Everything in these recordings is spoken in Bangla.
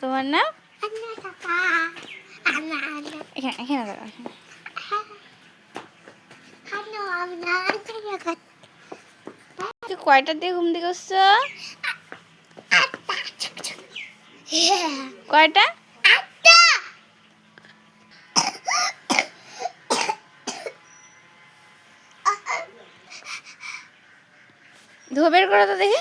তোমার নাম? এখানে এখানে দাঁড়াও। কয়টার দিকে ঘুম থেকে উঠছো? কয়টা? ধোয়া বের করো তো দেখি।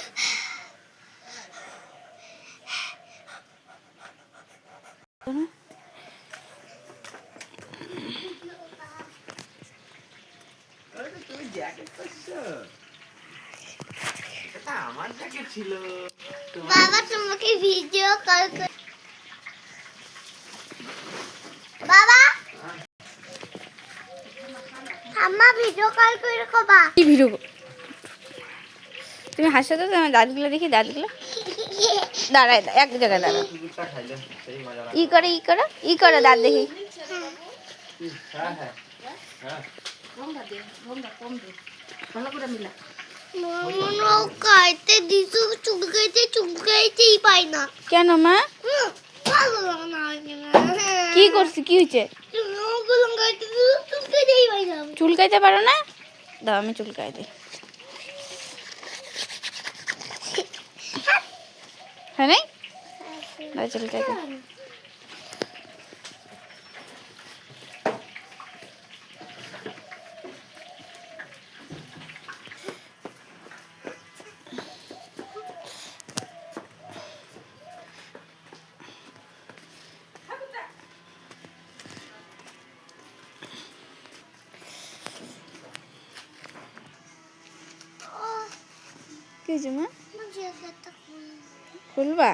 তুমি জ্যাকেট পরছো? এটা আমার জ্যাকেট ছিল। বাবা তোমাকে ভিডিও কল করে। বাবা আম্মা ভিডিও কল করে কবা। কি ভিডিও? তুমি হাসো তো, তোমার দাঁতগুলো দেখি, দাঁতগুলো দাঁড়ায়, এক জায়গায় দাঁড়াও। ই করে ই করো, ই করো, দাঁত দেখি। হ্যাঁ হ্যাঁ হ্যাঁ। কাইতে দিছু, চুলকাইতেই পাই না। কেন মা? ভালো লাগে না। কি করছি, কি হয়েছে? চুলকাইতেই পাই না। চুলকাইতে পারো না? দাও আমি চুলকাই দিই। হ্যাঁ নাই? দাও চুলকাই দিই। কি হয়েছে মা? খুলবা?